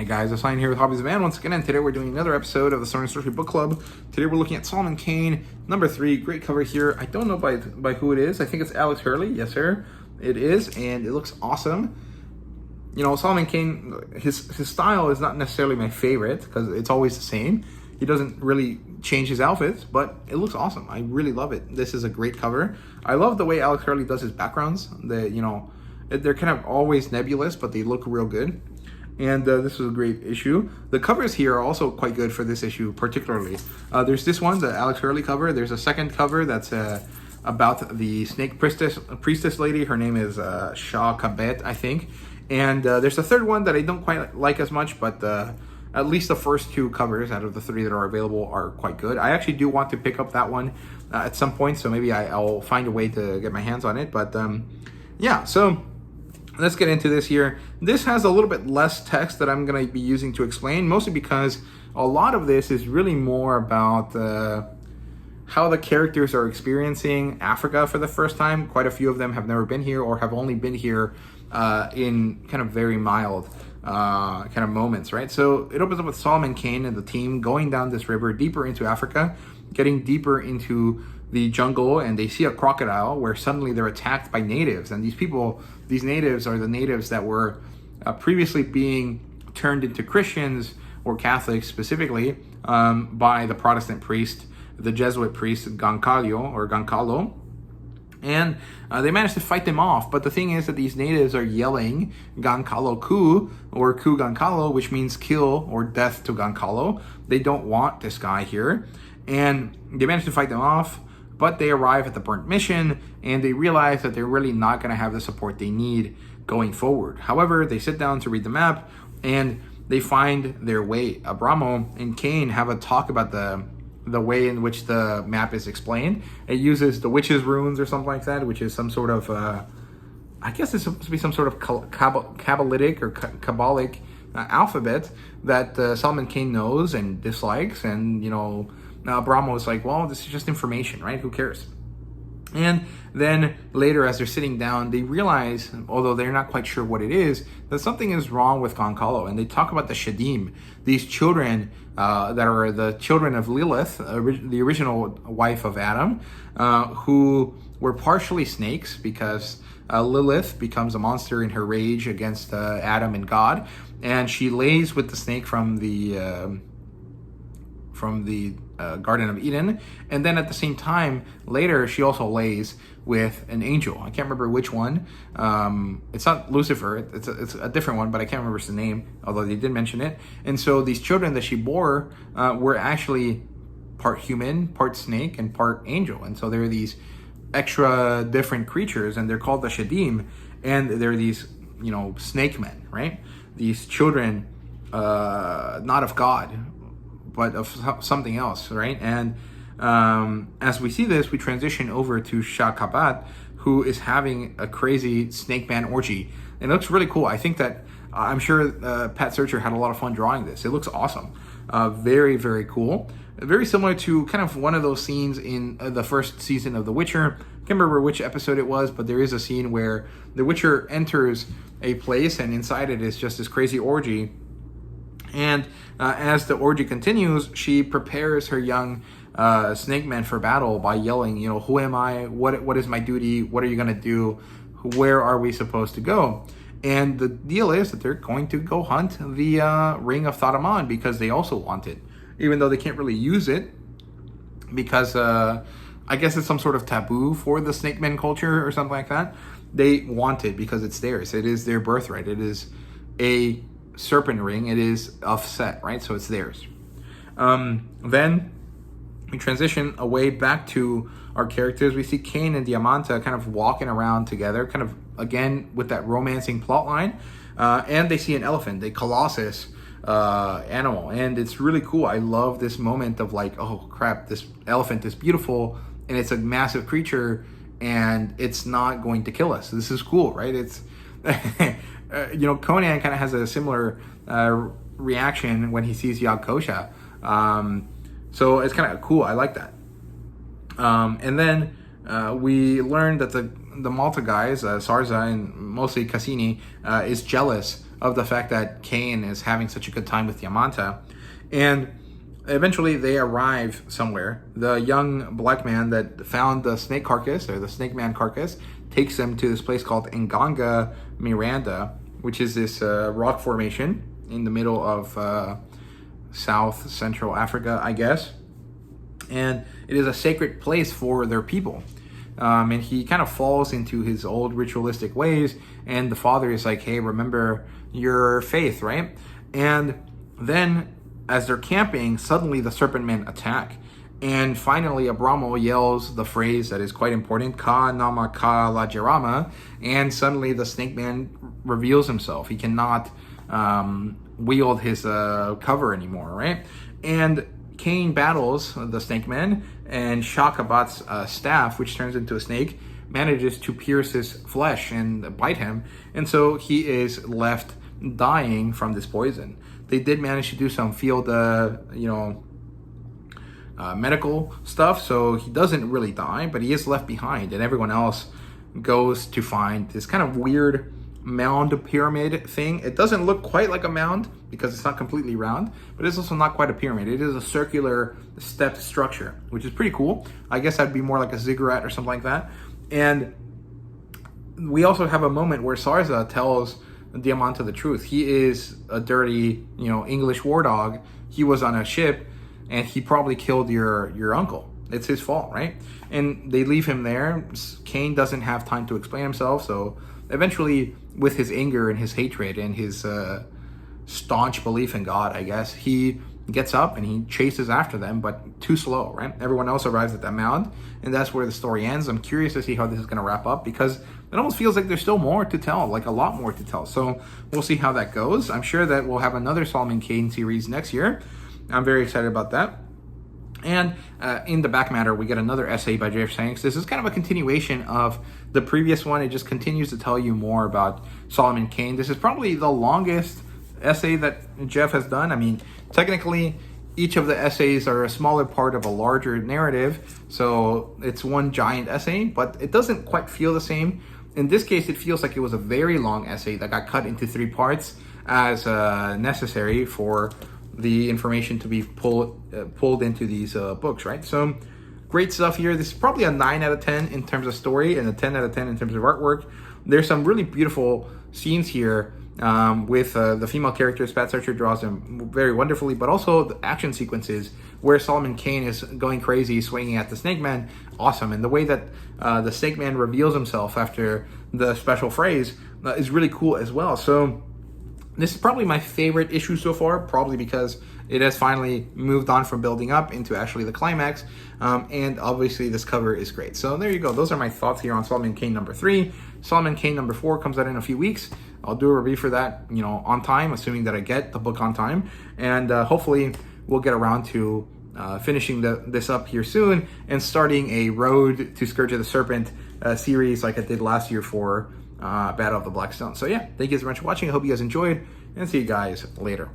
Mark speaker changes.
Speaker 1: Hey guys, I'm Sign here with Hobbies of Man once again, and today we're doing another episode of the Sorcery Book Club. Today we're looking at Solomon Kane, number 3. Great cover here. I don't know by who it is. I think it's Alex Hurley. Yes, sir. It is, and it looks awesome. You know, Solomon Kane, his style is not necessarily my favorite because it's always the same. He doesn't really change his outfits, but it looks awesome. I really love it. This is a great cover. I love the way Alex Hurley does his backgrounds. They're kind of always nebulous, but they look real good. And this was a great issue. The covers here are also quite good for this issue, particularly. There's this one, the Alex Hurley cover. There's a second cover that's about the snake priestess lady. Her name is Shah Kabet, I think. And there's a third one that I don't quite like as much, but at least the first 2 covers out of the 3 that are available are quite good. I actually do want to pick up that one at some point, so maybe I'll find a way to get my hands on it. But yeah, so let's get into this here. This has a little bit less text that I'm going to be using to explain, mostly because a lot of this is really more about how the characters are experiencing Africa for the first time. Quite a few of them have never been here or have only been here in kind of very mild kind of moments, right? So it opens up with Solomon Kane and the team going down this river deeper into Africa, getting deeper into the jungle, and they see a crocodile where suddenly they're attacked by natives. And these natives are the natives that were previously being turned into Christians or Catholics specifically by the Protestant priest, the Jesuit priest Goncalo. And they managed to fight them off. But the thing is that these natives are yelling Goncalo Ku, or Ku Goncalo, which means kill or death to Goncalo. They don't want this guy here. And they managed to fight them off, but they arrive at the burnt mission and they realize that they're really not going to have the support they need going forward. However, they sit down to read the map and they find their way. Abramo and Kane have a talk about the way in which the map is explained. It uses the witch's runes or something like that, which is some sort of, I guess it's supposed to be some sort of Kabbalistic or Kabbalic alphabet that Solomon Kane knows and dislikes. And, you know, Abramo is like, well, this is just information, right? Who cares? And then later, as they're sitting down, they realize, although they're not quite sure what it is, that something is wrong with Goncalo. And they talk about the Shadim, these children that are the children of Lilith, the original wife of Adam, who were partially snakes because Lilith becomes a monster in her rage against Adam and God. And she lays with the snake from the Garden of Eden, and then at the same time later she also lays with an angel. I can't remember which one. It's not Lucifer, it's a different one, but I can't remember the name, although they did mention it. And so these children that she bore were actually part human, part snake, and part angel. And so they're these extra different creatures, and they're called the Shadim, and they're these, you know, snake men, right? These children not of God, but of something else, right? And as we see this, we transition over to Shah Kabat, who is having a crazy snake man orgy. And it looks really cool. I think that, I'm sure Pat Searcher had a lot of fun drawing this. It looks awesome. Very, very cool. Very similar to kind of one of those scenes in the first season of The Witcher. I can't remember which episode it was, but there is a scene where the Witcher enters a place and inside it is just this crazy orgy. And as the orgy continues, she prepares her young snake men for battle by yelling, you know, who am I? What is my duty? What are you going to do? Where are we supposed to go? And the deal is that they're going to go hunt the Ring of Tharaman because they also want it, even though they can't really use it because I guess it's some sort of taboo for the snake men culture or something like that. They want it because it's theirs. It is their birthright. It is a Serpent ring. It is of Set, right? So it's theirs. Then we transition away back to our characters. We see Kane and Diamanta kind of walking around together, kind of again with that romancing plot line. And they see an elephant, a colossus animal, and it's really cool. I love this moment of like, oh crap, this elephant is beautiful and it's a massive creature and it's not going to kill us. This is cool, right? It's you know, Conan kind of has a similar reaction when he sees Yag-Kosha. So it's kind of cool. I like that. And then we learned that the Malta guys, Sarza and mostly Cassini, is jealous of the fact that Kane is having such a good time with Diamanta. And eventually they arrive somewhere. The young black man that found the snake carcass, or the snake man carcass, takes them to this place called Nganga Miranda, which is this rock formation in the middle of South Central Africa, I guess. And it is a sacred place for their people. And he kind of falls into his old ritualistic ways, and the father is like, hey, remember your faith, right? And then as they're camping, suddenly the serpent men attack. And finally, Abramo yells the phrase that is quite important, Ka Nama Ka La Jirama, and suddenly the snake man reveals himself. He cannot wield his cover anymore, right? And Kane battles the snake man, and Shakabat's staff, which turns into a snake, manages to pierce his flesh and bite him, and so he is left dying from this poison. They did manage to do some field, medical stuff, so he doesn't really die, but he is left behind, and everyone else goes to find this kind of weird mound pyramid thing. It doesn't look quite like a mound because it's not completely round, but it's also not quite a pyramid. It is a circular stepped structure, which is pretty cool. I guess that'd be more like a ziggurat or something like that. And we also have a moment where Sarza tells Diamanta the truth. He is a dirty, English war dog. He was on a ship and he probably killed your uncle. It's his fault, right? And they leave him there. Kane doesn't have time to explain himself, so eventually, with his anger and his hatred and his staunch belief in God, I guess, he gets up and he chases after them, but too slow, right? Everyone else arrives at that mound, and that's where the story ends. I'm curious to see how this is going to wrap up, because it almost feels like there's still more to tell, like a lot more to tell. So we'll see how that goes. I'm sure that we'll have another Solomon Kane series next year. I'm very excited about that. And in the back matter, we get another essay by Jeff Shanks. This is kind of a continuation of the previous one. It just continues to tell you more about Solomon Kane. This is probably the longest essay that Jeff has done. I mean, technically, each of the essays are a smaller part of a larger narrative, so it's one giant essay, but it doesn't quite feel the same. In this case, it feels like it was a very long essay that got cut into 3 parts as necessary for the information to be pulled into these books, right? So great stuff here. This is probably a 9 out of 10 in terms of story and a 10 out of 10 in terms of artwork. There's some really beautiful scenes here with the female characters. Pat Searcher draws them very wonderfully, but also the action sequences where Solomon Kane is going crazy, swinging at the Snake Man. Awesome. And the way that the Snake Man reveals himself after the special phrase is really cool as well. So this is probably my favorite issue so far, probably because it has finally moved on from building up into actually the climax. And obviously this cover is great. So there you go. Those are my thoughts here on Solomon Kane number 3. Solomon Kane number 4 comes out in a few weeks. I'll do a review for that, on time, assuming that I get the book on time. And hopefully we'll get around to finishing this up here soon and starting a Road to Scourge of the Serpent series like I did last year for Battle of the Black Stone. So yeah, thank you so much for watching. I hope you guys enjoyed, and see you guys later.